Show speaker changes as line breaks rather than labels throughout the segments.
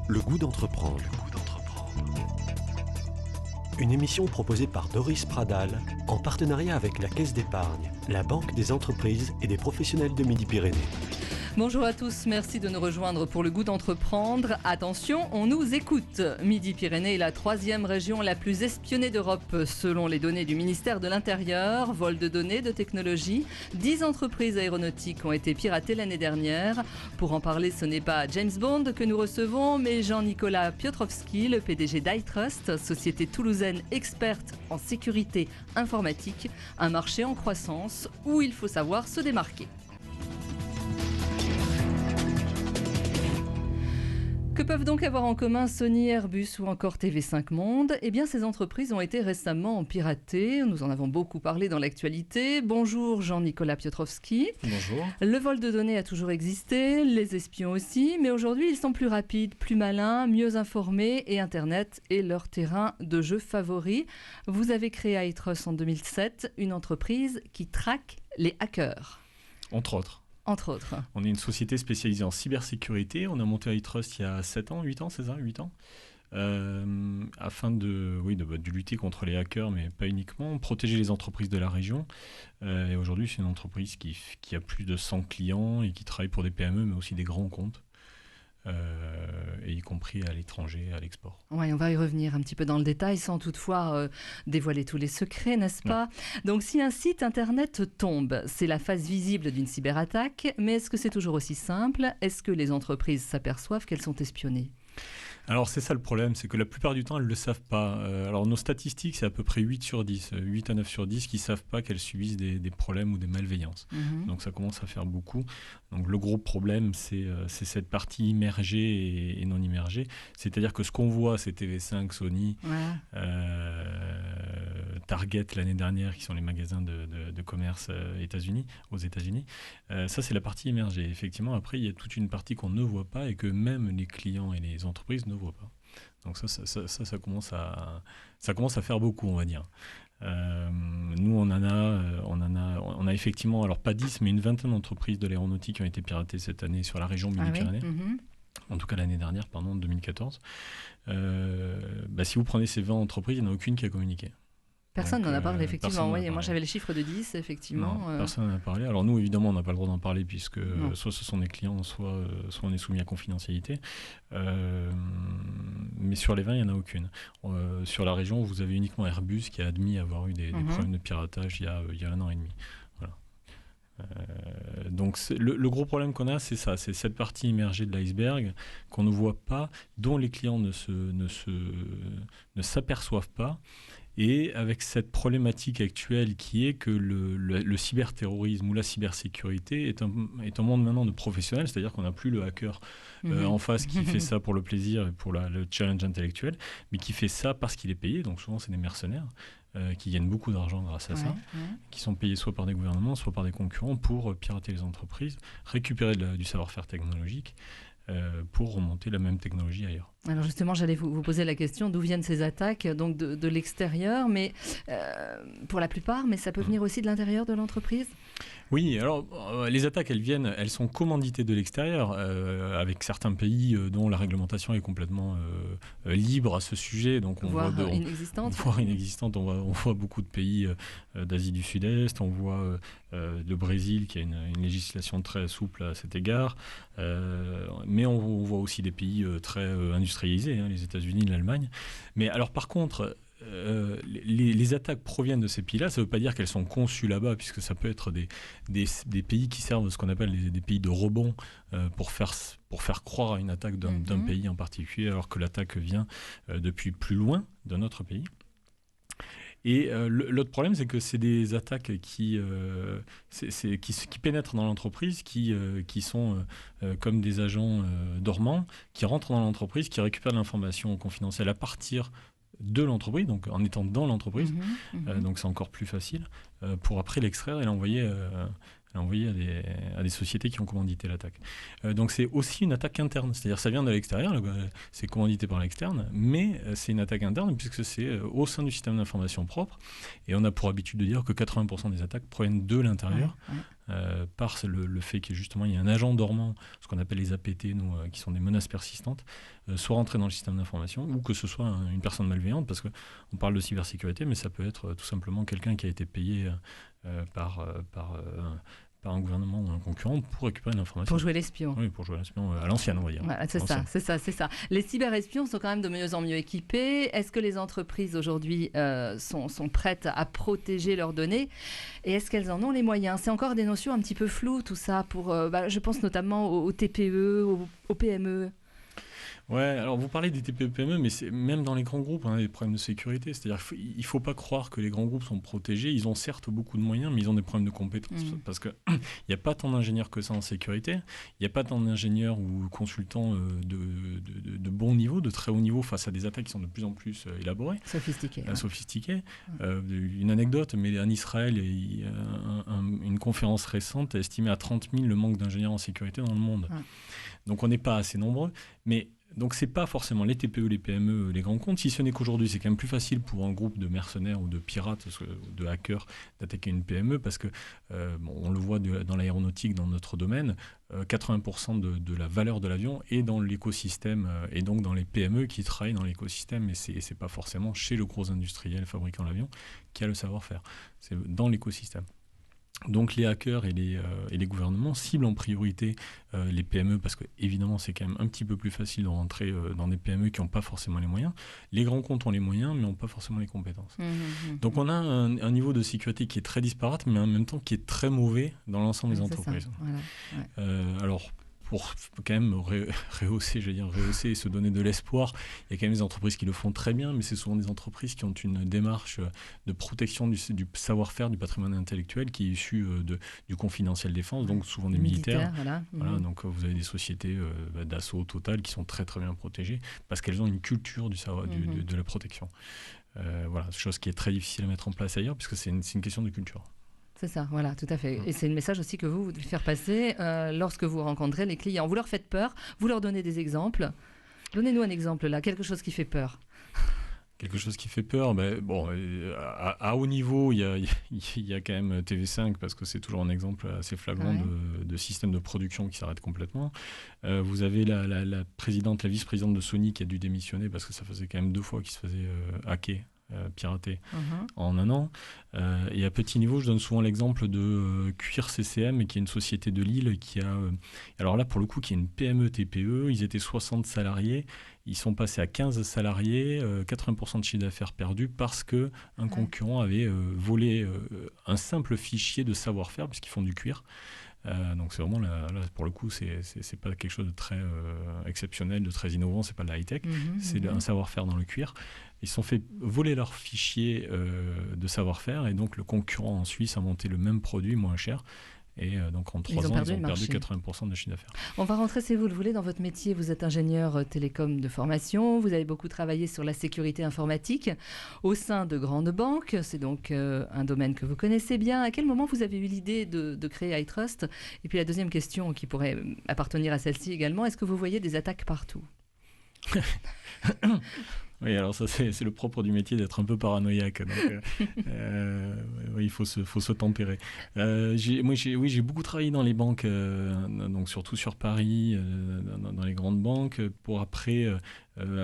Le goût d'entreprendre. Une émission proposée par Doris Pradal en partenariat avec la Caisse d'épargne, la Banque des entreprises et des professionnels de Midi-Pyrénées.
Bonjour à tous, merci de nous rejoindre pour le goût d'entreprendre. Attention, on nous écoute. Midi-Pyrénées est la 3e région la plus espionnée d'Europe selon les données du ministère de l'Intérieur. Vol de données, de technologie. 10 entreprises aéronautiques ont été piratées l'année dernière. Pour en parler, ce n'est pas James Bond que nous recevons, mais Jean-Nicolas Piotrowski, le PDG d'iTrust, société toulousaine experte en sécurité informatique, un marché en croissance où il faut savoir se démarquer. Que peuvent donc avoir en commun Sony, Airbus ou encore TV5 Monde ? Eh bien, ces entreprises ont été récemment piratées. Nous en avons beaucoup parlé dans l'actualité. Bonjour Jean-Nicolas Piotrowski.
Bonjour.
Le vol de données a toujours existé, les espions aussi, mais aujourd'hui ils sont plus rapides, plus malins, mieux informés et Internet est leur terrain de jeu favori. Vous avez créé iTrust en 2007, une entreprise qui traque les hackers.
Entre autres.
Entre autres.
On est une société spécialisée en cybersécurité. On a monté iTrust il y a 7 ans, 8 ans, c'est ça, 8 ans afin de lutter contre les hackers, mais pas uniquement, protéger les entreprises de la région. Et aujourd'hui, c'est une entreprise qui a plus de 100 clients et qui travaille pour des PME, mais aussi des grands comptes. Et y compris à l'étranger, à l'export.
Oui, on va y revenir un petit peu dans le détail sans toutefois dévoiler tous les secrets, n'est-ce pas ? Donc si un site internet tombe, c'est la face visible d'une cyberattaque, mais est-ce que c'est toujours aussi simple ? Est-ce que les entreprises s'aperçoivent qu'elles sont espionnées ?
Alors c'est ça le problème, c'est que la plupart du temps elles ne le savent pas. Alors nos statistiques c'est à peu près 8 sur 10, 8 à 9 sur 10 qui ne savent pas qu'elles subissent des problèmes ou des malveillances. Donc ça commence à faire beaucoup. Donc le gros problème c'est cette partie immergée et non immergée. C'est-à-dire que ce qu'on voit c'est TV5, Sony, Target l'année dernière qui sont les magasins de commerce aux États-Unis. Ça c'est la partie immergée. Effectivement après il y a toute une partie qu'on ne voit pas et que même les clients et les entreprises ne voient pas. Donc ça commence à faire beaucoup, on va dire. Nous, on a effectivement, alors pas 10, mais une vingtaine d'entreprises de l'aéronautique qui ont été piratées cette année sur la région Midi-Pyrénées. En tout cas l'année dernière, 2014. Si vous prenez ces 20 entreprises, il n'y en a aucune qui a communiqué.
Personne n'en a parlé, effectivement. Oui, moi, j'avais les chiffres de 10, effectivement.
Non, personne n'en a parlé. Alors nous, évidemment, on n'a pas le droit d'en parler puisque soit ce sont des clients, soit on est soumis à confidentialité. Mais sur les 20, il n'y en a aucune. Sur la région, vous avez uniquement Airbus qui a admis avoir eu des problèmes de piratage il y a 1 an et demi. Voilà. Donc le gros problème qu'on a, c'est ça, c'est cette partie immergée de l'iceberg qu'on ne voit pas, dont les clients ne s'aperçoivent pas. Et avec cette problématique actuelle qui est que le cyberterrorisme ou la cybersécurité est un monde maintenant de professionnels, c'est-à-dire qu'on n'a plus le hacker en face qui fait ça pour le plaisir et pour le challenge intellectuel, mais qui fait ça parce qu'il est payé, donc souvent c'est des mercenaires qui gagnent beaucoup d'argent grâce à ça, qui sont payés soit par des gouvernements, soit par des concurrents pour pirater les entreprises, récupérer du savoir-faire technologique, pour remonter la même technologie ailleurs.
Alors justement, j'allais vous poser la question, d'où viennent ces attaques, donc de l'extérieur, mais pour la plupart, mais ça peut venir aussi de l'intérieur de l'entreprise ?
Oui, alors les attaques, elles sont commanditées de l'extérieur, avec certains pays dont la réglementation est complètement libre à ce sujet. Donc
voire inexistante.
Voire inexistante. On voit beaucoup de pays d'Asie du Sud-Est, on voit le Brésil qui a une législation très souple à cet égard, mais on voit aussi des pays très industrialisés, les États-Unis, l'Allemagne. Mais alors par contre, les attaques proviennent de ces pays-là, ça ne veut pas dire qu'elles sont conçues là-bas, puisque ça peut être des pays qui servent ce qu'on appelle des pays de rebond pour faire croire à une attaque d'un pays en particulier, alors que l'attaque vient depuis plus loin d'un autre pays. Et l'autre problème, c'est que c'est des attaques qui pénètrent dans l'entreprise, qui sont comme des agents dormants, qui rentrent dans l'entreprise, qui récupèrent l'information confidentielle à partir de l'entreprise, donc en étant dans l'entreprise. Donc c'est encore plus facile pour après l'extraire et l'envoyer à des sociétés qui ont commandité l'attaque. Donc c'est aussi une attaque interne, c'est-à-dire ça vient de l'extérieur, c'est commandité par l'externe, mais c'est une attaque interne puisque c'est au sein du système d'information propre, et on a pour habitude de dire que 80% des attaques proviennent de l'intérieur, par le fait qu'il y a un agent dormant, ce qu'on appelle les APT, qui sont des menaces persistantes, soit rentré dans le système d'information, ou que ce soit une personne malveillante, parce qu'on parle de cybersécurité, mais ça peut être tout simplement quelqu'un qui a été payé par un gouvernement ou un concurrent pour récupérer l'information.
Pour jouer l'espion.
Oui, pour jouer l'espion à l'ancienne, on va dire.
Voilà, c'est ça. Les cyberespions sont quand même de mieux en mieux équipés. Est-ce que les entreprises aujourd'hui sont prêtes à protéger leurs données? Et est-ce qu'elles en ont les moyens? C'est encore des notions un petit peu floues, tout ça, je pense notamment aux TPE, aux PME.
Ouais, alors vous parlez des TPE-PME, mais c'est même dans les grands groupes, des problèmes de sécurité. C'est-à-dire qu'il ne faut pas croire que les grands groupes sont protégés. Ils ont certes beaucoup de moyens, mais ils ont des problèmes de compétences. Parce qu'il n'y a pas tant d'ingénieurs que ça en sécurité. Il n'y a pas tant d'ingénieurs ou consultants de bon niveau, de très haut niveau, face à des attaques qui sont de plus en plus élaborées. Sophistiquées. Une anecdote, mais en Israël, il y a une conférence récente a estimé à 30 000 le manque d'ingénieurs en sécurité dans le monde. Donc on n'est pas assez nombreux, mais donc c'est pas forcément les TPE, les PME, les grands comptes, si ce n'est qu'aujourd'hui c'est quand même plus facile pour un groupe de mercenaires ou de pirates, de hackers, d'attaquer une PME, parce que on le voit dans l'aéronautique, dans notre domaine, 80% de la valeur de l'avion est dans l'écosystème, et donc dans les PME qui travaillent dans l'écosystème, et c'est pas forcément chez le gros industriel fabricant l'avion qui a le savoir-faire, c'est dans l'écosystème. Donc les hackers et les gouvernements ciblent en priorité les PME, parce que évidemment c'est quand même un petit peu plus facile de rentrer dans des PME qui n'ont pas forcément les moyens. Les grands comptes ont les moyens mais n'ont pas forcément les compétences. Donc on a un niveau de sécurité qui est très disparate, mais en même temps qui est très mauvais dans l'ensemble des entreprises. Alors pour quand même rehausser et se donner de l'espoir, il y a quand même des entreprises qui le font très bien, mais c'est souvent des entreprises qui ont une démarche de protection du savoir-faire, du patrimoine intellectuel qui est issu du confidentiel défense, donc souvent des militaires. Voilà, donc vous avez des sociétés d'assaut Total qui sont très très bien protégées parce qu'elles ont une culture du savoir, de la protection. Voilà, chose qui est très difficile à mettre en place ailleurs puisque c'est une question de culture.
C'est ça, voilà, tout à fait. Et c'est le message aussi que vous devez faire passer lorsque vous rencontrez les clients. Vous leur faites peur, vous leur donnez des exemples. Donnez-nous un exemple là, quelque chose qui fait peur.
Quelque chose qui fait peur, à haut niveau, il y a quand même TV5 parce que c'est toujours un exemple assez flagrant de système de production qui s'arrête complètement. Vous avez la vice-présidente de Sony qui a dû démissionner parce que ça faisait quand même 2 fois qu'il se faisait hacker. Piraté en un an. Et à petit niveau, je donne souvent l'exemple de Cuir CCM, qui est une société de Lille qui a, alors là pour le coup, qui est une PME-TPE. Ils étaient 60 salariés, ils sont passés à 15 salariés, 80% de chiffre d'affaires perdu parce qu'un concurrent avait volé un simple fichier de savoir-faire, puisqu'ils font du cuir. Donc c'est vraiment là pour le coup c'est pas quelque chose de très exceptionnel, de très innovant, c'est pas de la high tech, c'est un savoir-faire dans le cuir. Ils se sont fait voler leur fichier de savoir-faire et donc le concurrent en Suisse a monté le même produit moins cher. Et donc en 3 ans, ils ont perdu 80% de chiffre d'affaires.
On va rentrer, si vous le voulez, dans votre métier. Vous êtes ingénieur télécom de formation. Vous avez beaucoup travaillé sur la sécurité informatique au sein de grandes banques. C'est donc un domaine que vous connaissez bien. À quel moment vous avez eu l'idée de créer iTrust? Et puis la deuxième question qui pourrait appartenir à celle-ci également, est-ce que vous voyez des attaques partout?
Oui, alors ça c'est le propre du métier d'être un peu paranoïaque. Donc, oui, il faut se tempérer. J'ai beaucoup travaillé dans les banques, donc surtout sur Paris, dans les grandes banques, pour après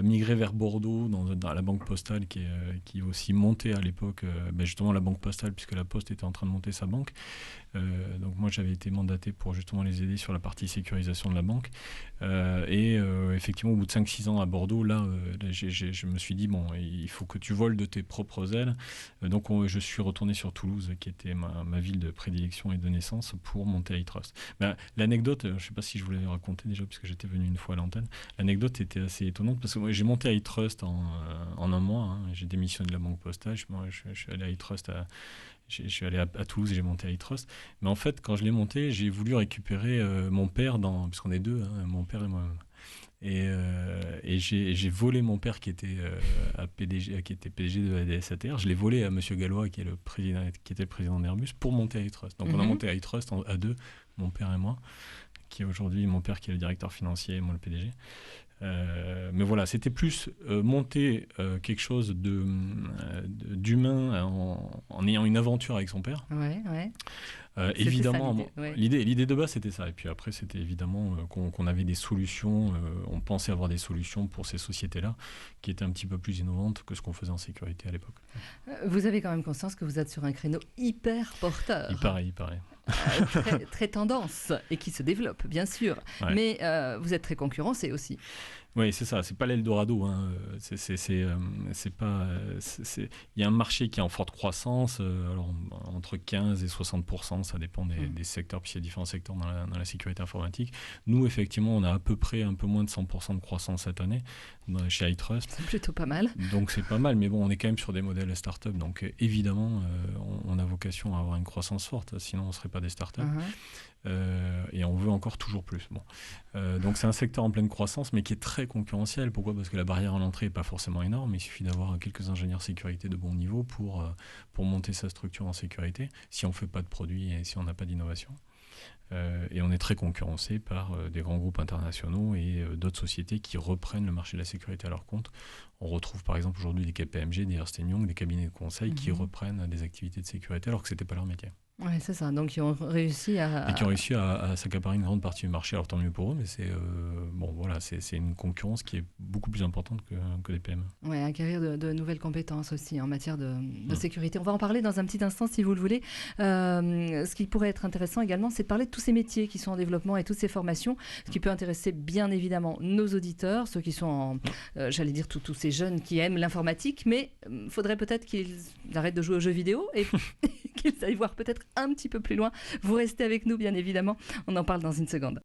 migrer vers Bordeaux, dans la banque postale qui aussi montait à l'époque, justement la banque postale, puisque la Poste était en train de monter sa banque. Donc moi j'avais été mandaté pour justement les aider sur la partie sécurisation de la banque. Effectivement, au bout de 5-6 ans à Bordeaux, là, je me suis dit, il faut que tu voles de tes propres ailes. Donc je suis retourné sur Toulouse, qui était ma ville de prédilection et de naissance, pour monter iTrust. L'anecdote, je ne sais pas si je vous l'avais raconté déjà, puisque j'étais venu une fois à l'antenne, l'anecdote était assez étonnante, parce que moi, j'ai monté iTrust en un mois. J'ai démissionné de la banque postale, je suis allé à iTrust je suis allé à Toulouse et j'ai monté iTrust. Mais en fait, quand je l'ai monté, j'ai voulu récupérer mon père, puisqu'on est deux, mon père et moi-même. Et j'ai volé mon père qui était PDG de ADS-ATR. Je l'ai volé à Monsieur Gallois, qui était le président d'Airbus, pour monter iTrust. Donc on a monté iTrust à deux, mon père et moi, qui est aujourd'hui mon père qui est le directeur financier et moi le PDG. Mais voilà, c'était plus monter quelque chose d'humain en ayant une aventure avec son père.
Ouais, ouais.
Évidemment,
ça,
l'idée de base c'était ça. Et puis après, c'était évidemment qu'on avait des solutions, on pensait avoir des solutions pour ces sociétés-là qui étaient un petit peu plus innovantes que ce qu'on faisait en sécurité à l'époque.
Vous avez quand même conscience que vous êtes sur un créneau hyper porteur.
Il paraît.
Très tendance et qui se développe, bien sûr.
Ouais.
Mais vous êtes très concurrencé aussi.
Oui, c'est ça. C'est pas l'Eldorado. Hein. Il y a un marché qui est en forte croissance. Alors, entre 15 et 60%, ça dépend des secteurs, puis il y a différents secteurs dans la sécurité informatique. Nous, effectivement, on a à peu près un peu moins de 100% de croissance cette année chez iTrust.
C'est plutôt pas mal.
Donc, c'est pas mal. Mais bon, on est quand même sur des modèles start-up. Donc, évidemment, on a vocation à avoir une croissance forte. Sinon, on ne serait pas des start-up. Et on veut encore toujours plus. Donc c'est un secteur en pleine croissance, mais qui est très concurrentiel. Pourquoi ? Parce que la barrière à l'entrée n'est pas forcément énorme. Il suffit d'avoir quelques ingénieurs sécurité de bon niveau pour monter sa structure en sécurité, si on ne fait pas de produits et si on n'a pas d'innovation. Et on est très concurrencé par des grands groupes internationaux et d'autres sociétés qui reprennent le marché de la sécurité à leur compte. On retrouve par exemple aujourd'hui des KPMG, des Ernst & Young, des cabinets de conseil qui reprennent des activités de sécurité alors que ce n'était pas leur métier.
Oui, c'est ça. Donc, ils ont réussi à...
Et qui ont réussi à s'accaparer une grande partie du marché. Alors, tant mieux pour eux, mais c'est une concurrence qui est beaucoup plus importante que les PME.
Oui, acquérir de nouvelles compétences aussi en matière de sécurité. On va en parler dans un petit instant, si vous le voulez. Ce qui pourrait être intéressant également, c'est de parler de tous ces métiers qui sont en développement et toutes ces formations, ce qui peut intéresser bien évidemment nos auditeurs, ceux qui sont j'allais dire tous ces jeunes qui aiment l'informatique, mais il faudrait peut-être qu'ils arrêtent de jouer aux jeux vidéo et qu'ils aillent voir peut-être un petit peu plus loin. Vous restez avec nous, bien évidemment. On en parle dans une seconde.